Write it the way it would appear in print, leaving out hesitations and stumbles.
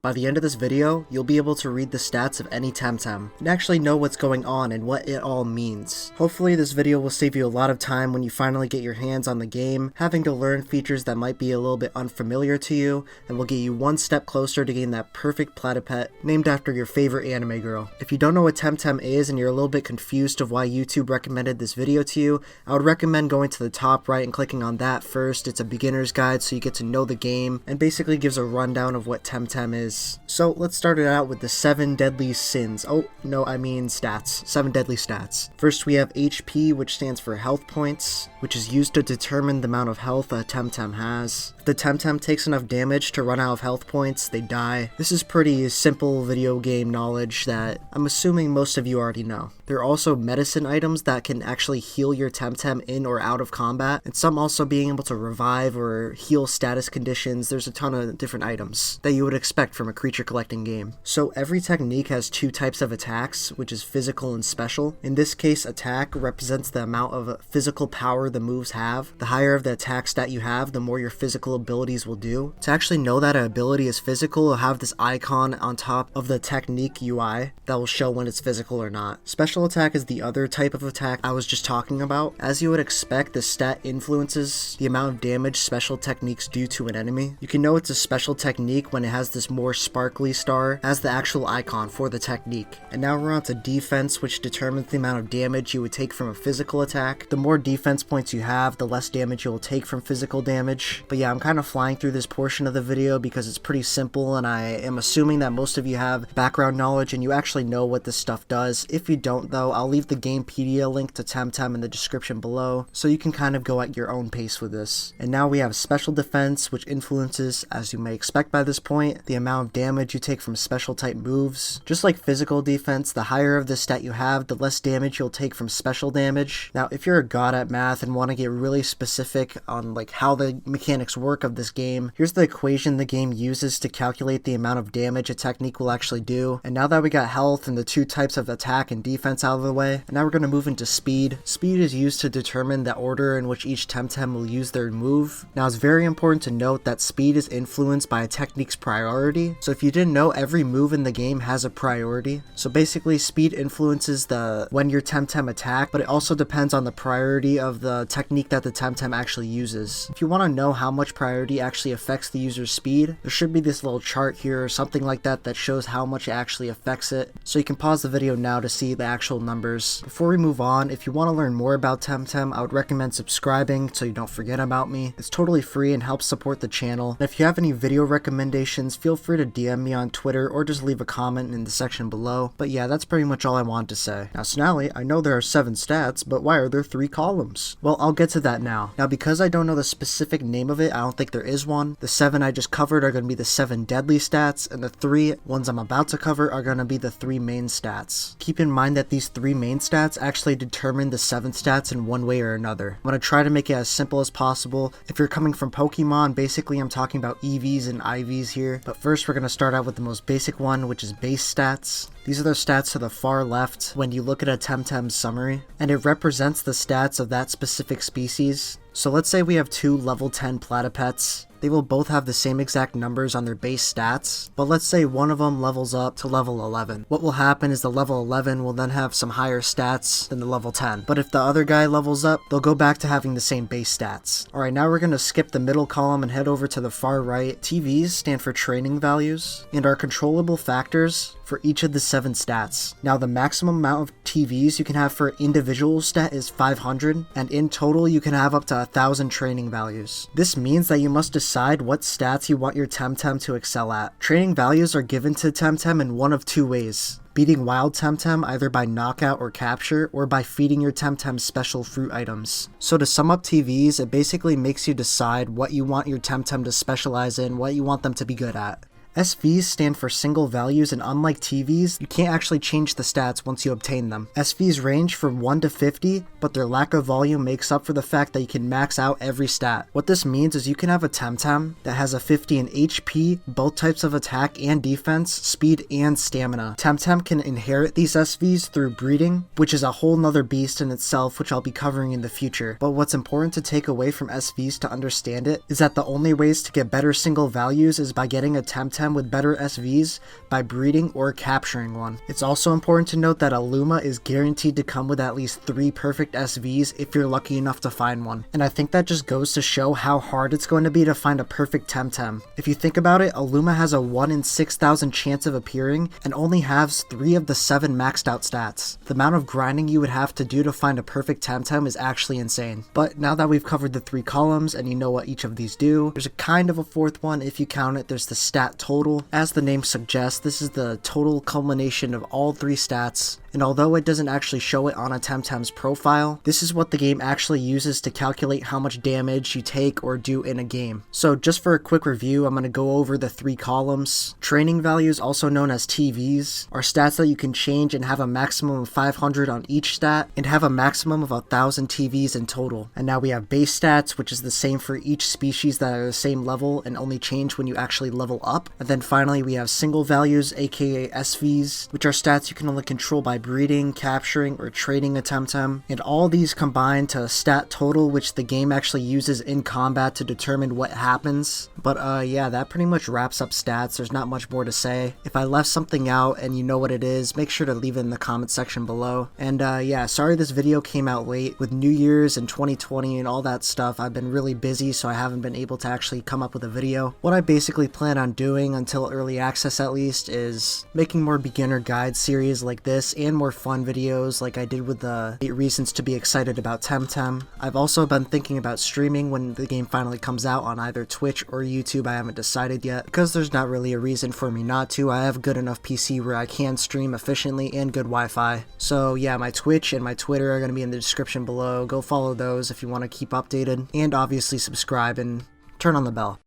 By the end of this video, you'll be able to read the stats of any Temtem and actually know what's going on and what it all means. Hopefully this video will save you a lot of time when you finally get your hands on the game, having to learn features that might be a little bit unfamiliar to you, and will get you one step closer to getting that perfect platypet named after your favorite anime girl. If you don't know what Temtem is and you're a little bit confused of why YouTube recommended this video to you, I would recommend going to the top right and clicking on that first. It's a beginner's guide so you get to know the game and basically gives a rundown of what Temtem is. So let's start it out with the 7 deadly sins. Oh, no, I mean stats. 7 deadly stats. First we have HP, which stands for health points, which is used to determine the amount of health a Temtem has. If the Temtem takes enough damage to run out of health points, they die. This is pretty simple video game knowledge that I'm assuming most of you already know. There are also medicine items that can actually heal your Temtem in or out of combat, and some also being able to revive or heal status conditions. There's a ton of different items that you would expect from a creature collecting game. So every technique has 2 types of attacks, which is physical and special. In this case, attack represents the amount of physical power the moves have. The higher of the attack stat you have, the more your physical abilities will do. To actually know that an ability is physical, you'll have this icon on top of the technique UI that will show when it's physical or not. Special attack is the other type of attack I was just talking about. As you would expect, the stat influences the amount of damage special techniques do to an enemy. You can know it's a special technique when it has this more sparkly star as the actual icon for the technique. And now we're on to defense, which determines the amount of damage you would take from a physical attack. The more defense points you have, the less damage you'll take from physical damage. But yeah, I'm kind of flying through this portion of the video because it's pretty simple, and I am assuming that most of you have background knowledge and you actually know what this stuff does. If you don't though, I'll leave the Gamepedia link to Temtem in the description below, so you can kind of go at your own pace with this. And now we have special defense, which influences, as you may expect by this point, the amount of damage you take from special type moves. Just like physical defense, the higher of the stat you have, the less damage you'll take from special damage. Now, if you're a god at math and want to get really specific on like how the mechanics work of this game, here's the equation the game uses to calculate the amount of damage a technique will actually do. And now that we got health and the 2 types of attack and defense out of the way, and now we're going to move into speed. Speed is used to determine the order in which each Temtem will use their move. Now, it's very important to note that speed is influenced by a technique's priority. So if you didn't know, every move in the game has a priority. So basically, speed influences when your Temtem attack, but it also depends on the priority of the technique that the Temtem actually uses. If you want to know how much priority actually affects the user's speed, there should be this little chart here or something like that that shows how much it actually affects it. So you can pause the video now to see the actual numbers. Before we move on, if you want to learn more about Temtem, I would recommend subscribing so you don't forget about me. It's totally free and helps support the channel. And if you have any video recommendations, feel free to DM me on Twitter or just leave a comment in the section below. But yeah, that's pretty much all I wanted to say. Now Snally, I know there are 7 stats, but why are there 3 columns? Well, I'll get to that now. Now because I don't know the specific name of it, I don't think there is one. The 7 I just covered are going to be the 7 deadly stats, and the 3 ones I'm about to cover are going to be the 3 main stats. Keep in mind that these 3 main stats actually determine the 7 stats in one way or another. I'm going to try to make it as simple as possible. If you're coming from Pokemon, basically I'm talking about EVs and IVs here. But first we're going to start out with the most basic one, which is base stats. These are the stats to the far left when you look at a Temtem's summary, and it represents the stats of that specific species. So let's say we have 2 level 10 platypets. They will both have the same exact numbers on their base stats, but let's say one of them levels up to level 11. What will happen is the level 11 will then have some higher stats than the level 10, but if the other guy levels up, they'll go back to having the same base stats. Alright, now we're going to skip the middle column and head over to the far right. TVs stand for training values and are controllable factors for each of the 7 stats. Now the maximum amount of TVs you can have for individual stat is 500, and in total you can have up to 1,000 training values. This means that you must decide what stats you want your Temtem to excel at. Training values are given to Temtem in one of 2 ways. Beating wild Temtem either by knockout or capture, or by feeding your Temtem special fruit items. So to sum up TVs, it basically makes you decide what you want your Temtem to specialize in, what you want them to be good at. SVs stand for single values, and unlike TVs, you can't actually change the stats once you obtain them. SVs range from 1 to 50, but their lack of volume makes up for the fact that you can max out every stat. What this means is you can have a Temtem that has a 50 in HP, both types of attack and defense, speed and stamina. Temtem can inherit these SVs through breeding, which is a whole nother beast in itself, which I'll be covering in the future. But what's important to take away from SVs to understand it is that the only ways to get better single values is by getting a Temtem Temtem with better SVs by breeding or capturing one. It's also important to note that a Luma is guaranteed to come with at least 3 perfect SVs if you're lucky enough to find one. And I think that just goes to show how hard it's going to be to find a perfect Temtem. If you think about it, a Luma has a 1 in 6,000 chance of appearing and only has 3 of the 7 maxed out stats. The amount of grinding you would have to do to find a perfect Temtem is actually insane. But now that we've covered the 3 columns and you know what each of these do, there's a kind of a 4th one if you count it. There's the stat total. As the name suggests, this is the total culmination of all 3 stats. And although it doesn't actually show it on a Temtem's profile, this is what the game actually uses to calculate how much damage you take or do in a game. So just for a quick review, I'm going to go over the 3 columns. Training values, also known as TVs, are stats that you can change and have a maximum of 500 on each stat, and have a maximum of 1,000 TVs in total. And now we have base stats, which is the same for each species that are the same level and only change when you actually level up. And then finally we have single values, aka SVs, which are stats you can only control by breeding, capturing, or trading a Temtem, and all these combine to a stat total, which the game actually uses in combat to determine what happens. But yeah, that pretty much wraps up stats. There's not much more to say. If I left something out and you know what it is, make sure to leave it in the comment section below. And yeah, sorry this video came out late. With New Year's and 2020 and all that stuff, I've been really busy, so I haven't been able to actually come up with a video. What I basically plan on doing, until early access at least, is making more beginner guide series like this and more fun videos like I did with the 8 reasons to be excited about Temtem. I've also been thinking about streaming when the game finally comes out on either Twitch or YouTube. I haven't decided yet, because there's not really a reason for me not to. I have a good enough PC where I can stream efficiently and good Wi-Fi. So yeah, my Twitch and my Twitter are going to be in the description below. Go follow those if you want to keep updated, and obviously subscribe and turn on the bell.